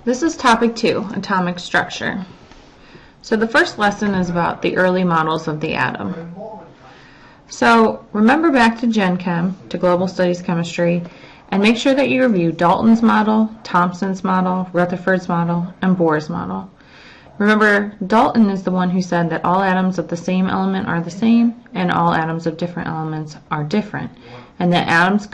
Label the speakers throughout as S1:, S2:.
S1: This is topic 2, atomic structure. So the first lesson is about the early models of the atom. So remember back to Gen Chem, to Global Studies Chemistry, and make sure that you review Dalton's model, Thomson's model, Rutherford's model, and Bohr's model. Remember, Dalton is the one who said that all atoms of the same element are the same, and all atoms of different elements are different, and that atoms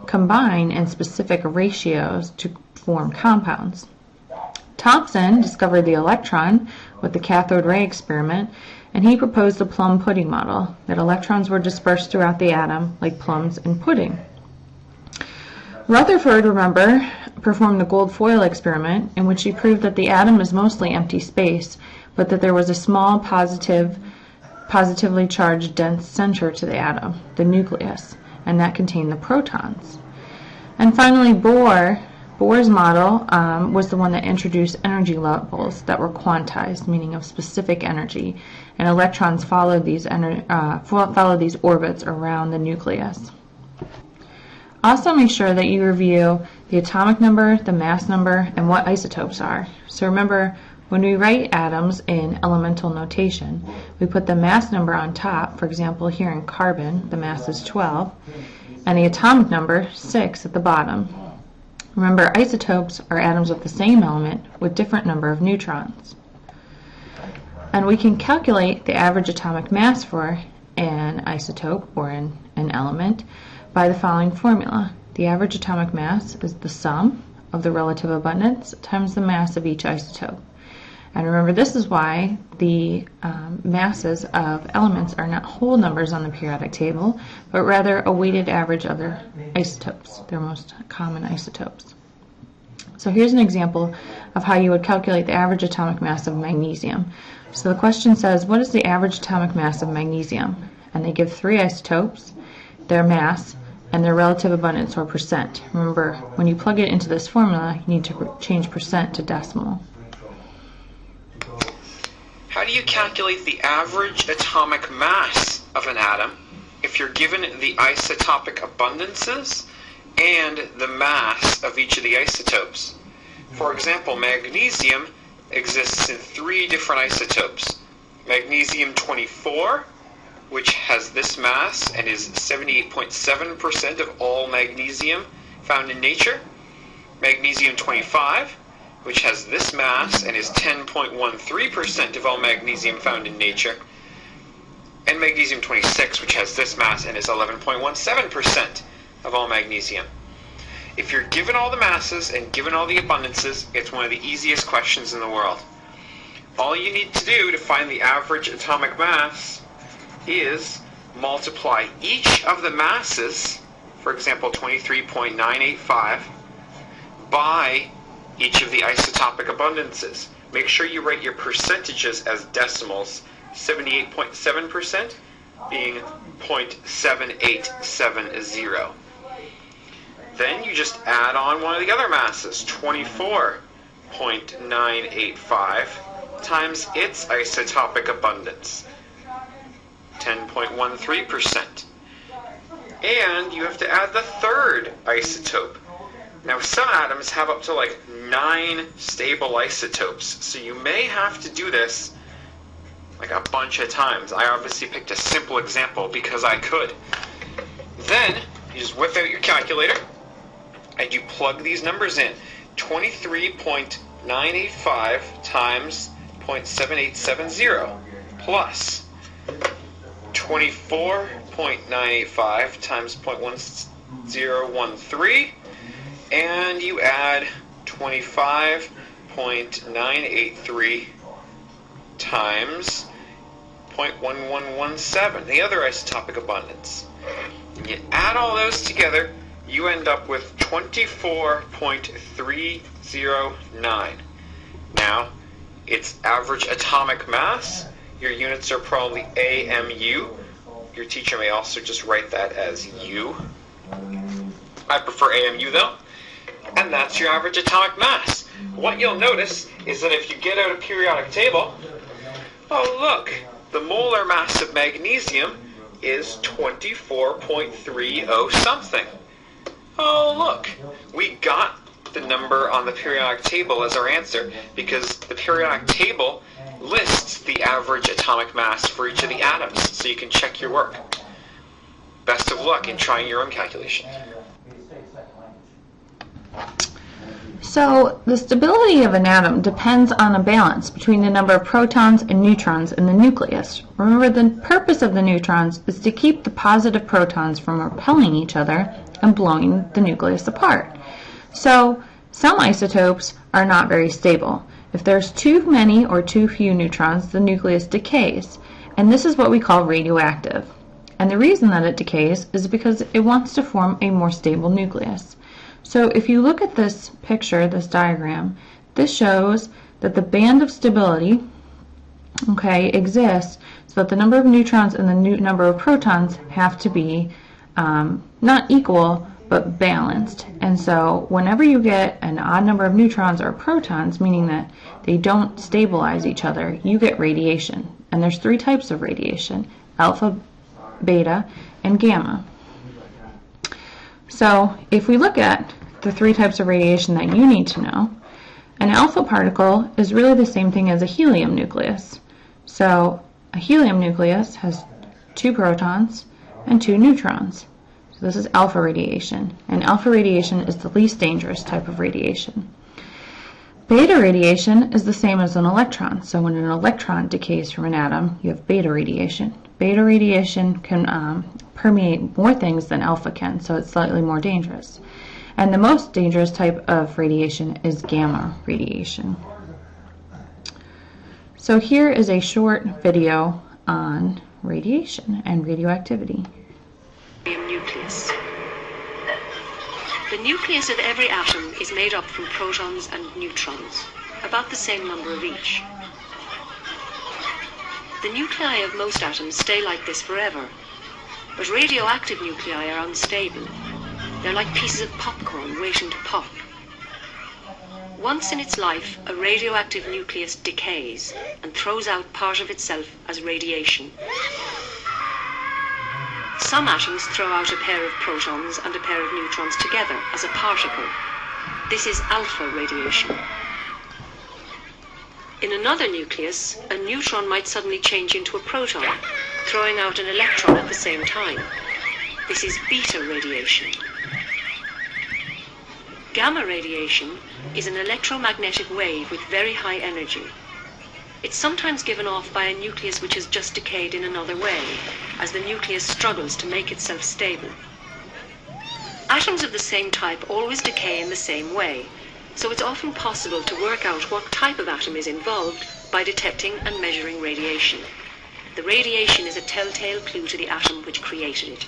S1: combine in specific ratios to form compounds. Thomson discovered the electron with the cathode ray experiment, and he proposed the plum pudding model, that electrons were dispersed throughout the atom like plums in pudding. Rutherford, remember, performed the gold foil experiment, in which he proved that the atom is mostly empty space, but that there was a small positively charged dense center to the atom, the nucleus, and that contained the protons. And finally, Bohr's model was the one that introduced energy levels that were quantized, meaning of specific energy, and electrons follow these orbits around the nucleus. Also make sure that you review the atomic number, the mass number, and what isotopes are. So remember, when we write atoms in elemental notation, we put the mass number on top. For example, here in carbon, the mass is 12, and the atomic number, 6, at the bottom. Remember, isotopes are atoms of the same element with different number of neutrons. And we can calculate the average atomic mass for an isotope or an element by the following formula. The average atomic mass is the sum of the relative abundance times the mass of each isotope. And remember, this is why the masses of elements are not whole numbers on the periodic table, but rather a weighted average of their isotopes, their most common isotopes. So here's an example of how you would calculate the average atomic mass of magnesium. So the question says, what is the average atomic mass of magnesium? And they give 3 isotopes, their mass, and their relative abundance, or percent. Remember, when you plug it into this formula, you need to change percent to decimal.
S2: How do you calculate the average atomic mass of an atom if you're given the isotopic abundances and the mass of each of the isotopes? For example, magnesium exists in 3 different isotopes. Magnesium 24, which has this mass and is 78.7% of all magnesium found in nature. Magnesium 25, which has this mass and is 10.13% of all magnesium found in nature. And magnesium 26, which has this mass and is 11.17% of all magnesium. If you're given all the masses and given all the abundances, it's one of the easiest questions in the world. All you need to do to find the average atomic mass is multiply each of the masses, for example 23.985, by each of the isotopic abundances. Make sure you write your percentages as decimals, 78.7% being 0.7870. Then you just add on one of the other masses, 24.985 times its isotopic abundance, 10.13%. And you have to add the third isotope. Now, some atoms have up to like 9 stable isotopes, so you may have to do this like a bunch of times. I obviously picked a simple example because I could. Then you just whip out your calculator and you plug these numbers in. 23.985 times 0.7870 plus 24.985 times 0.1013, and you add 25.983 times 0.1117, the other isotopic abundance. And you add all those together, you end up with 24.309. Now, its average atomic mass, your units are probably AMU. Your teacher may also just write that as U. I prefer AMU though. And that's your average atomic mass. What you'll notice is that if you get out a periodic table, oh look, the molar mass of magnesium is 24.30 something. Oh look, we got the number number on the periodic table as our answer, because the periodic table lists the average atomic mass for each of the atoms, so you can check your work. Best of luck in trying your own calculation.
S1: So the stability of an atom depends on a balance between the number of protons and neutrons in the nucleus. Remember, the purpose of the neutrons is to keep the positive protons from repelling each other and blowing the nucleus apart. So some isotopes are not very stable. If there's too many or too few neutrons, the nucleus decays, and this is what we call radioactive. And the reason that it decays is because it wants to form a more stable nucleus. So if you look at this picture, this diagram, this shows that the band of stability, okay, exists so that the number of neutrons and the number of protons have to be not equal, but balanced. And so whenever you get an odd number of neutrons or protons, meaning that they don't stabilize each other, you get radiation. And there's 3 types of radiation: alpha, beta, and gamma. So if we look at the 3 types of radiation that you need to know, an alpha particle is really the same thing as a helium nucleus. So a helium nucleus has 2 protons and 2 neutrons. So this is alpha radiation, and alpha radiation is the least dangerous type of radiation. Beta radiation is the same as an electron. So when an electron decays from an atom, you have beta radiation. Beta radiation can permeate more things than alpha can, so it's slightly more dangerous. And the most dangerous type of radiation is gamma radiation. So here is a short video on radiation and radioactivity.
S3: Nucleus. The nucleus of every atom is made up from protons and neutrons, about the same number of each. The nuclei of most atoms stay like this forever, but radioactive nuclei are unstable. They're like pieces of popcorn waiting to pop. Once in its life, a radioactive nucleus decays and throws out part of itself as radiation. Some atoms throw out a pair of protons and a pair of neutrons together as a particle. This is alpha radiation. In another nucleus, a neutron might suddenly change into a proton, throwing out an electron at the same time. This is beta radiation. Gamma radiation is an electromagnetic wave with very high energy. It's sometimes given off by a nucleus which has just decayed in another way, as the nucleus struggles to make itself stable. Atoms of the same type always decay in the same way, so it's often possible to work out what type of atom is involved by detecting and measuring radiation. The radiation is a telltale clue to the atom which created it.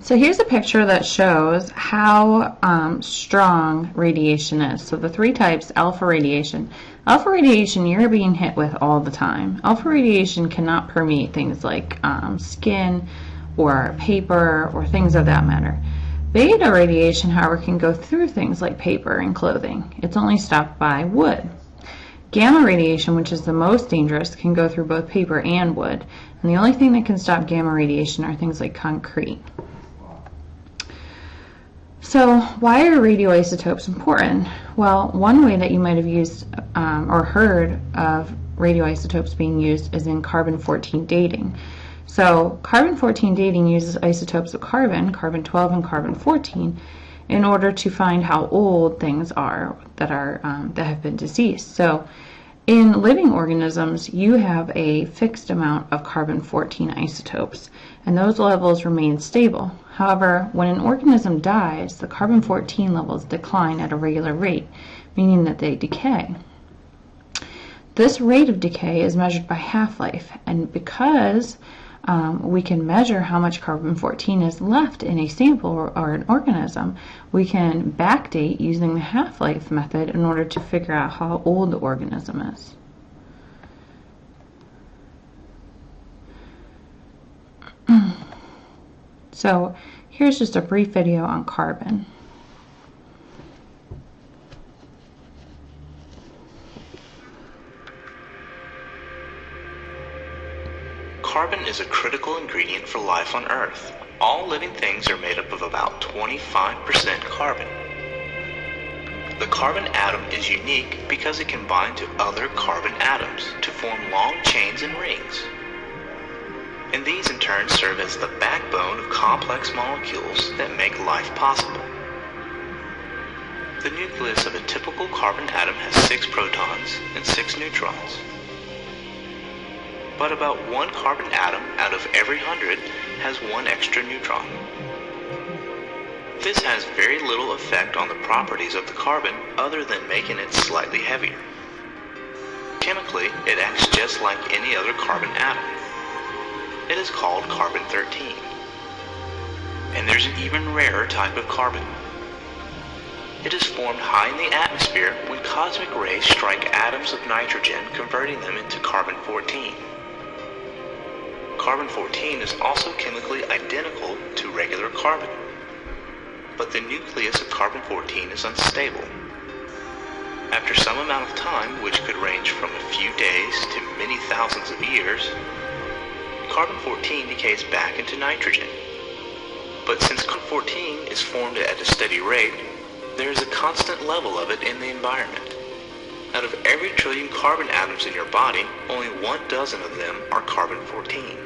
S1: So here's a picture that shows how strong radiation is. So the 3 types: alpha radiation. Alpha radiation you're being hit with all the time. Alpha radiation cannot permeate things like skin or paper or things of that matter. Beta radiation, however, can go through things like paper and clothing. It's only stopped by wood. Gamma radiation, which is the most dangerous, can go through both paper and wood. And the only thing that can stop gamma radiation are things like concrete. So why are radioisotopes important? Well, one way that you might have used or heard of radioisotopes being used is in carbon-14 dating. So carbon-14 dating uses isotopes of carbon, carbon-12 and carbon-14, in order to find how old things are that have been deceased. So in living organisms, you have a fixed amount of carbon-14 isotopes, and those levels remain stable. However, when an organism dies, the carbon-14 levels decline at a regular rate, meaning that they decay. This rate of decay is measured by half-life, and because we can measure how much carbon-14 is left in a sample or an organism, we can backdate using the half-life method in order to figure out how old the organism is. So here's just a brief video on carbon.
S2: Carbon
S4: is a critical ingredient for life on Earth. All living things are made up of about 25% carbon. The carbon atom is unique because it can bind to other carbon atoms to form long chains and rings. And these in turn serve as the backbone of complex molecules that make life possible. The nucleus of a typical carbon atom has 6 protons and 6 neutrons. But about 1 carbon atom out of every 100 has 1 extra neutron. This has very little effect on the properties of the carbon other than making it slightly heavier. Chemically, it acts just like any other carbon atom. It is called carbon-13. And there's an even rarer type of carbon. It is formed high in the atmosphere when cosmic rays strike atoms of nitrogen, converting them into carbon-14. Carbon-14 is also chemically identical to regular carbon, but the nucleus of carbon-14 is unstable. After some amount of time, which could range from a few days to many thousands of years, carbon-14 decays back into nitrogen. But since carbon-14 is formed at a steady rate, there is a constant level of it in the environment. Out of every trillion carbon atoms in your body, only 1 dozen of them are carbon-14.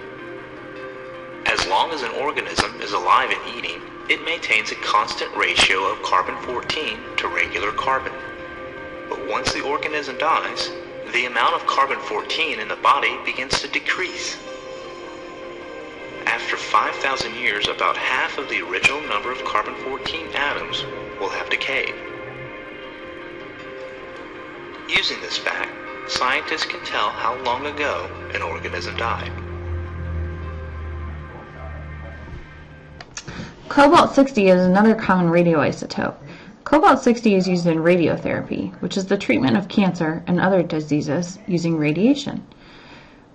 S4: As long as an organism is alive and eating, it maintains a constant ratio of carbon-14 to regular carbon. But once the organism dies, the amount of carbon-14 in the body begins to decrease. After 5,000 years, about half of the original number of carbon-14 atoms will have decayed. Using this fact, scientists can tell how long ago an organism died.
S1: Cobalt-60 is another common radioisotope. Cobalt-60 is used in radiotherapy, which is the treatment of cancer and other diseases using radiation.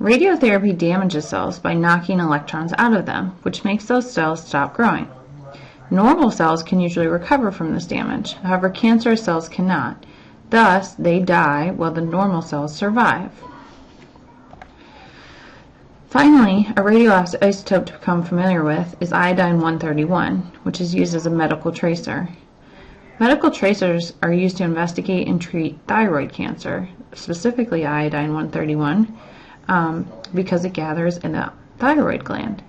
S1: Radiotherapy damages cells by knocking electrons out of them, which makes those cells stop growing. Normal cells can usually recover from this damage, however cancerous cells cannot. Thus, they die while the normal cells survive. Finally, a radioisotope to become familiar with is iodine-131, which is used as a medical tracer. Medical tracers are used to investigate and treat thyroid cancer, specifically iodine-131, because it gathers in the thyroid gland.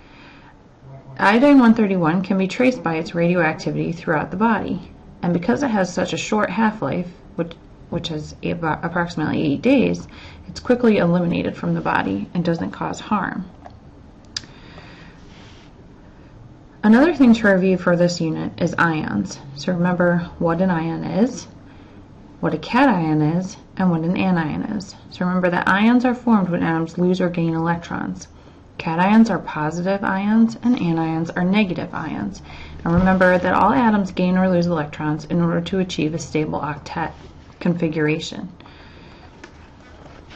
S1: Iodine-131 can be traced by its radioactivity throughout the body, and because it has such a short half-life, which is approximately 8 days, it's quickly eliminated from the body and doesn't cause harm. Another thing to review for this unit is ions. So remember what an ion is, what a cation is, and what an anion is. So remember that ions are formed when atoms lose or gain electrons. Cations are positive ions and anions are negative ions. And remember that all atoms gain or lose electrons in order to achieve a stable octet configuration.